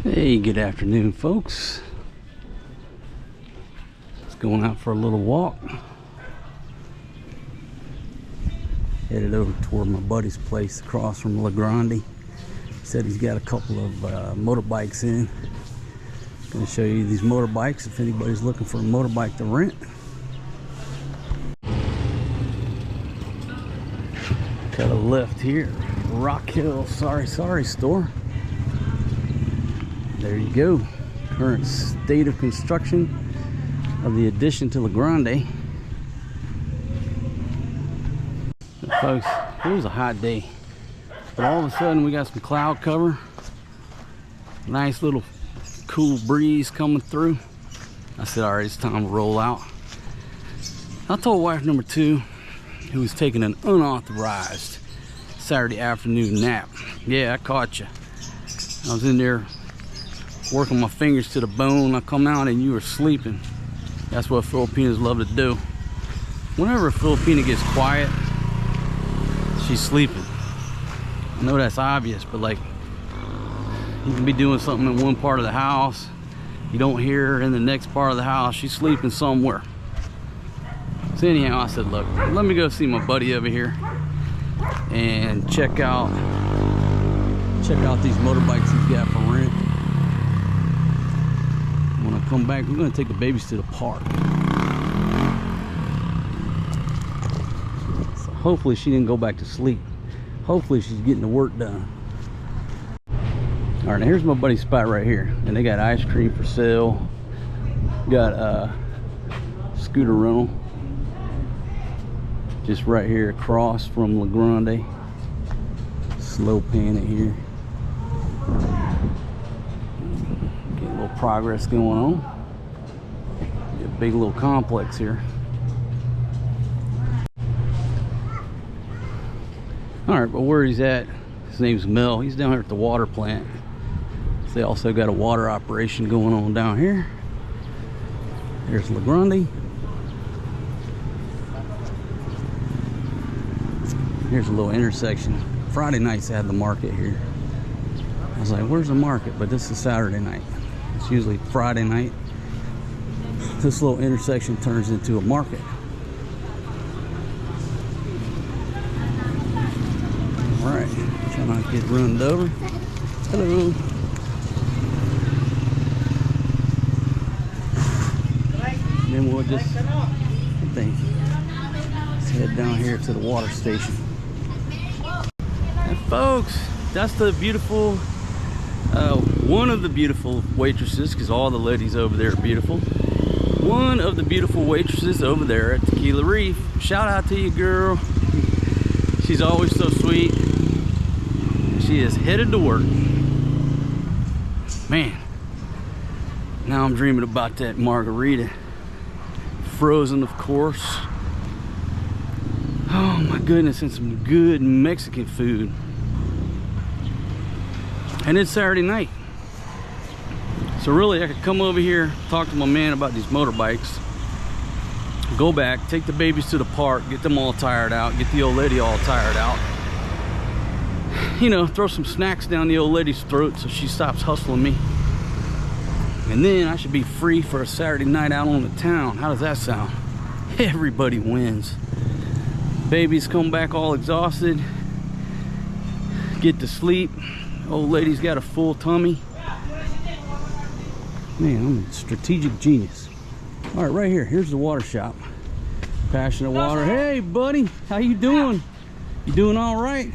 Hey, good afternoon, folks. Just going out for a little walk. Headed over toward my buddy's place across from Grande. Said he's got a couple of motorbikes in. Gonna show you these motorbikes if anybody's looking for a motorbike to rent. Got a left here, Rock Hill Sorry store. There you go. Current state of construction of the addition to Grande. Folks, it was a hot day, but all of a sudden we got some cloud cover. Nice little cool breeze coming through. I said, all right, it's time to roll out. I told wife number two, who was taking an unauthorized Saturday afternoon nap. Yeah, I caught you. I was in there working my fingers to the bone. I come out and you were sleeping. That's what Filipinas love to do. Whenever a Filipina gets quiet, she's sleeping. I know that's obvious, but like, you can be doing something in one part of the house, you don't hear her in the next part of the house, she's sleeping somewhere. So anyhow, I said, look, let me go see my buddy over here and check out these motorbikes he's got for rent. When I come back, we're gonna take the babies to the park. So hopefully she didn't go back to sleep. Hopefully she's getting the work done. All right, now here's my buddy's spot right here, and they got ice cream for sale. Got a scooter rental just right here across from Grande. Slow pan it here. Get a little progress going on. Get a big little complex here. All right, but where he's at, his name's Mel. He's down here at the water plant. They also got a water operation going on down here. There's Grande. Here's a little intersection. Friday nights they had the market here. I was like, where's the market? But this is Saturday night. It's usually Friday night. This little intersection turns into a market. All right, trying not to get run over. Hello. Then we'll just, I think, let's head down here to the water station. And folks, that's the beautiful, one of the beautiful waitresses, because all the ladies over there are beautiful. One of the beautiful waitresses over there at Tequila Reef. Shout out to you, girl. She's always so sweet. She is headed to work. Man, now I'm dreaming about that margarita. Frozen, of course. Oh my goodness, and some good Mexican food. And it's Saturday night, so really I could come over here, talk to my man about these motorbikes, go back, take the babies to the park, get them all tired out, get the old lady all tired out, you know, throw some snacks down the old lady's throat so she stops hustling me. And then I should be free for a Saturday night out on the town. How does that sound? Everybody wins. Babies come back all exhausted, get to sleep. Old lady's got a full tummy. Man, I'm a strategic genius. All right, right here. Here's the water shop. Passionate Water. Hey, buddy. How you doing? You doing all right?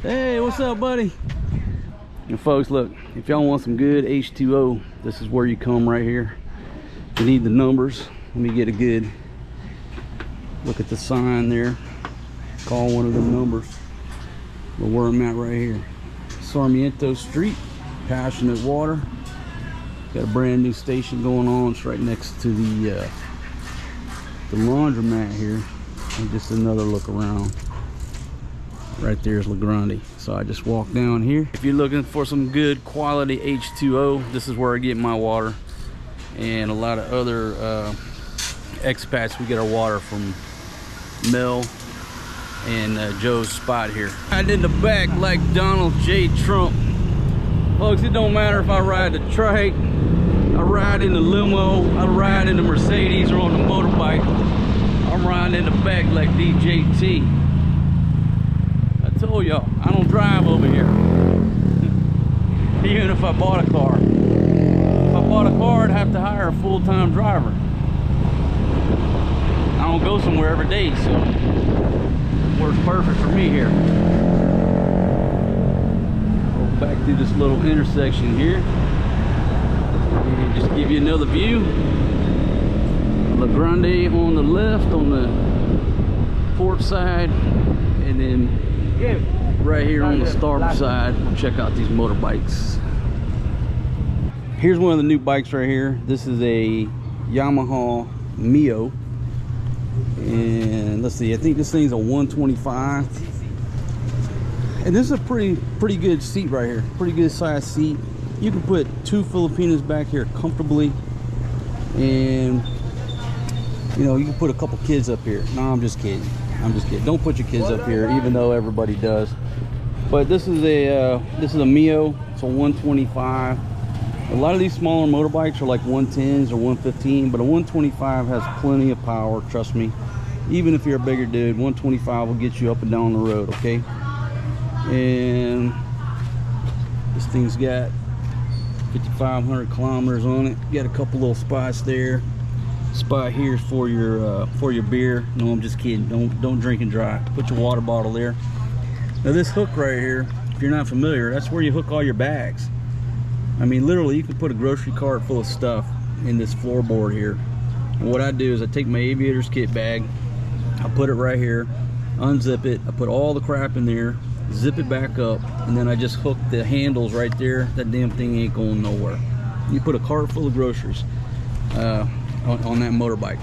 Hey, what's up, buddy? And folks, look, if y'all want some good H2O, this is where you come right here. If you need the numbers, let me get a good look at the sign there. Call one of the numbers. But where I'm at right here. Sarmiento Street, Passionate Water. Got a brand new station going on. It's right next to the laundromat here. And just another look around. Right there's Grande. So I just walked down here. If you're looking for some good quality H2O, this is where I get my water. And a lot of other expats, we get our water from Mel and Joe's spot here. Right in the back like Donald J. Trump. Folks, it don't matter if I ride the trike, I ride in the limo, I ride in the Mercedes or on the motorbike. I'm riding in the back like DJT. I told y'all, I don't drive over here. Even if I bought a car. If I bought a car, I'd have to hire a full-time driver. I don't go somewhere every day, so it works perfect for me here. Go back through this little intersection here. And just give you another view. La Grande on the left, on the port side, and then right here on the starboard side, check out these motorbikes. Here's one of the new bikes right here. This is a Yamaha Mio, and let's see, I think this thing's a 125, and this is a pretty good seat right here. Pretty good size seat. You can put 2 Filipinas back here comfortably, and you know, you can put a couple kids up here. No, I'm just kidding. Don't put your kids up here, even though everybody does. But this is a Mio. It's a 125. A lot of these smaller motorbikes are like 110s or 115, but a 125 has plenty of power. Trust me. Even if you're a bigger dude, 125 will get you up and down the road. Okay. And this thing's got 5,500 kilometers on it. Got a couple little spots there. Spot here for your beer. No, I'm just kidding. Don't drink and drive. Put your water bottle there. Now this hook right here, if you're not familiar, that's where you hook all your bags. I mean, literally, you can put a grocery cart full of stuff in this floorboard here. And what I do is I take my aviator's kit bag, I put it right here, unzip it, I put all the crap in there, zip it back up, and then I just hook the handles right there. That damn thing ain't going nowhere. You put a cart full of groceries on that motorbike.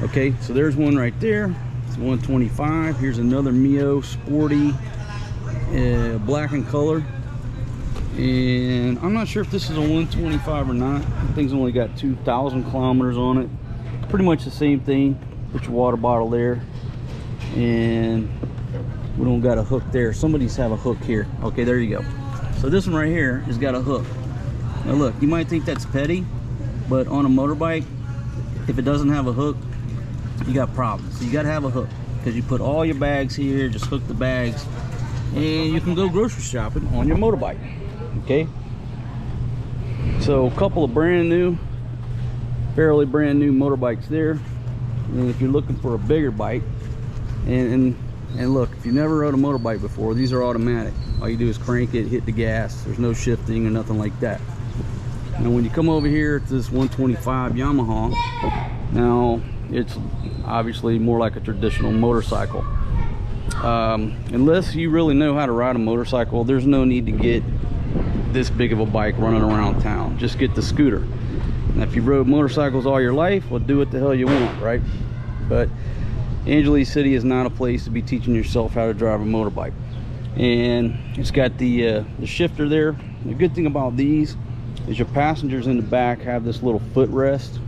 Okay, so there's one right there. It's 125. Here's another Mio Sporty, black in color, and I'm not sure if this is a 125 or not. The thing's only got 2,000 kilometers on it. Pretty much the same thing. Put your water bottle there, and we don't got a hook there. Somebody's have a hook here. Okay, there you go. So this one right here has got a hook. Now look, you might think that's petty, but on a motorbike, if it doesn't have a hook, you got problems. So you got to have a hook, because you put all your bags here, just hook the bags, and you can go grocery shopping on your motorbike. Okay, so a couple of brand new, fairly brand new motorbikes there. And if you're looking for a bigger bike, and look, if you've never rode a motorbike before, these are automatic. All you do is crank it, hit the gas. There's no shifting or nothing like that. Now when you come over here to this 125 Yamaha, now it's obviously more like a traditional motorcycle. Unless you really know how to ride a motorcycle, there's no need to get this big of a bike running around town. Just get the scooter. Now if you rode motorcycles all your life, well, do what the hell you want, right? But Angeles City is not a place to be teaching yourself how to drive a motorbike. And it's got the shifter there. The good thing about these is your passengers in the back have this little footrest,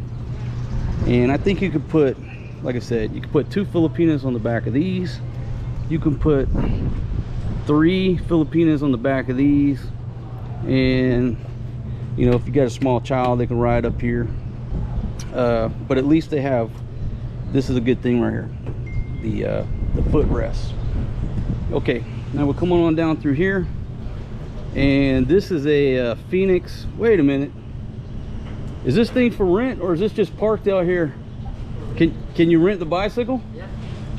and I think you could put, like I said, you could put 2 Filipinas on the back of these. You can put 3 Filipinas on the back of these, and you know, if you got a small child, they can ride up here. But at least they have, this is a good thing right here, the footrest. Okay, now we're coming on down through here, and this is a Phoenix. Wait a minute, is this thing for rent, or is this just parked out here? Can you rent the bicycle? Yeah.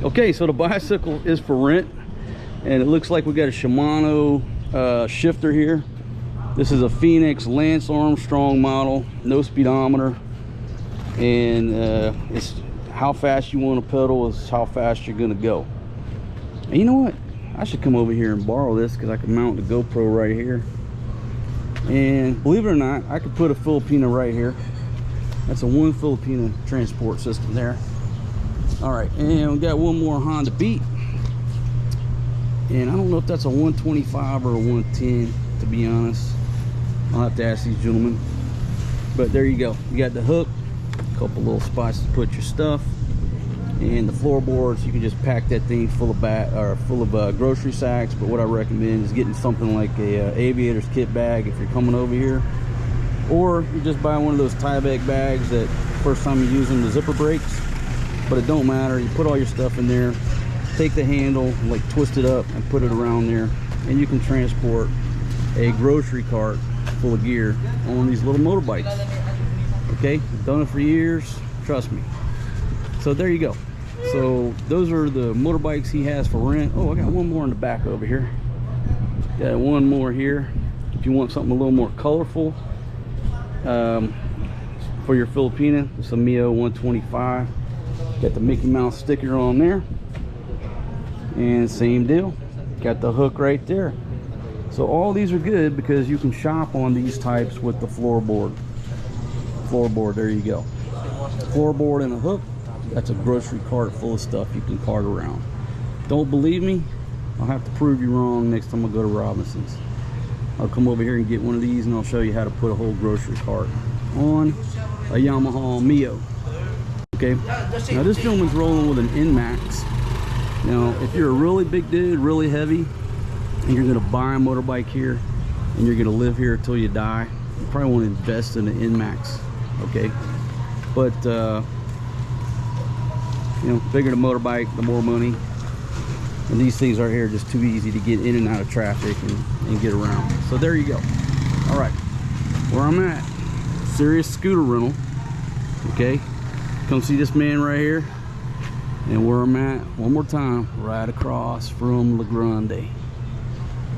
Okay, so the bicycle is for rent, and it looks like we got a Shimano shifter here. This is a Phoenix Lance Armstrong model, no speedometer, and it's how fast you want to pedal is how fast you're gonna go. And you know what, I should come over here and borrow this, because I can mount the GoPro right here, and believe it or not, I could put a Filipina right here. That's a 1 Filipina transport system there. All right, and we got one more Honda Beat, and I don't know if that's a 125 or a 110, to be honest. I'll have to ask these gentlemen. But there you go, you got the hook, a couple little spots to put your stuff, And the floorboards, you can just pack that thing full of grocery sacks. But what I recommend is getting something like a aviator's kit bag if you're coming over here, or you just buy one of those Tyvek bags that first time you use them, the zipper breaks. But it don't matter. You put all your stuff in there, take the handle, like twist it up and put it around there, and you can transport a grocery cart full of gear on these little motorbikes. Okay, I've done it for years, trust me. So there you go. So those are the motorbikes he has for rent. Oh, I got one more in the back over here. Got one more here if you want something a little more colorful. For your Filipina, it's a Mio 125. Got the Mickey Mouse sticker on there, and same deal, got the hook right there. So all these are good because you can shop on these types with the floorboard. There you go, floorboard and a hook. That's a grocery cart full of stuff you can cart around. Don't believe me? I'll have to prove you wrong next time I go to Robinson's. I'll come over here and get one of these, and I'll show you how to put a whole grocery cart on a Yamaha Mio. Okay, now this gentleman's rolling with an NMAX. Now if you're a really big dude, really heavy, and you're gonna buy a motorbike here and you're gonna live here until you die, you probably want to invest in an NMAX. Okay, but you know, bigger the motorbike, the more money. And these things right here are just too easy to get in and out of traffic and get around. So there you go. All right, where I'm at, Serious Scooter Rental. Okay, come see this man right here. And where I'm at, one more time, right across from La Grande.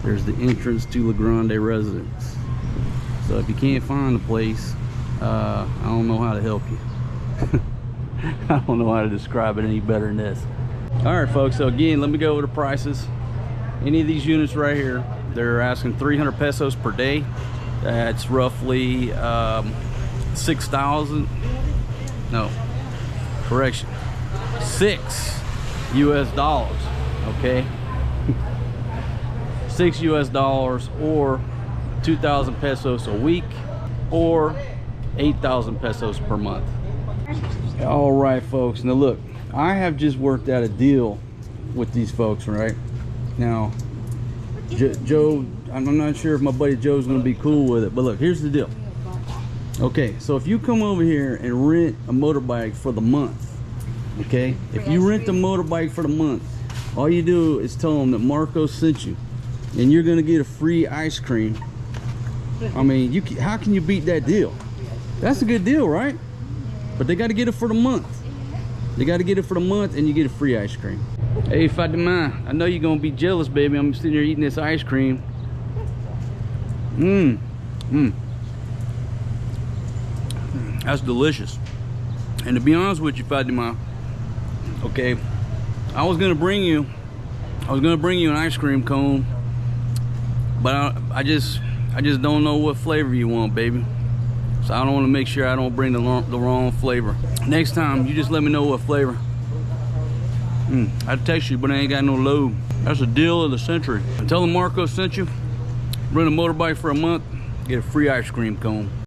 There's the entrance to La Grande residence. So if you can't find the place, I don't know how to help you. I don't know how to describe it any better than this. All right, folks, so again, let me go over the prices. Any of these units right here, they're asking 300 pesos per day. That's roughly 6,000. No, correction, 6 US dollars. Okay. 6 US dollars, or 2,000 pesos a week, or 8,000 pesos per month. All right, folks, now look, I have just worked out a deal with these folks. Right now, Joe, I'm not sure if my buddy Joe's gonna be cool with it, but look, here's the deal. Okay, so if you come over here and rent a motorbike for the month, okay, if you rent the motorbike for the month, all you do is tell them that Marco sent you, and you're gonna get a free ice cream. I mean, how can you beat that deal? That's a good deal, right? But they got to get it for the month. They got to get it for the month, and you get a free ice cream. Hey, Fatima, I know you're gonna be jealous, baby. I'm sitting here eating this ice cream. That's delicious. And to be honest with you, Fatima, okay, I was gonna bring you an ice cream cone, but I just don't know what flavor you want, baby. So I don't want to make sure I don't bring the wrong flavor. Next time, you just let me know what flavor. I'd text you, but I ain't got no load. That's a deal of the century. Tell them Marco sent you. Rent a motorbike for a month, get a free ice cream cone.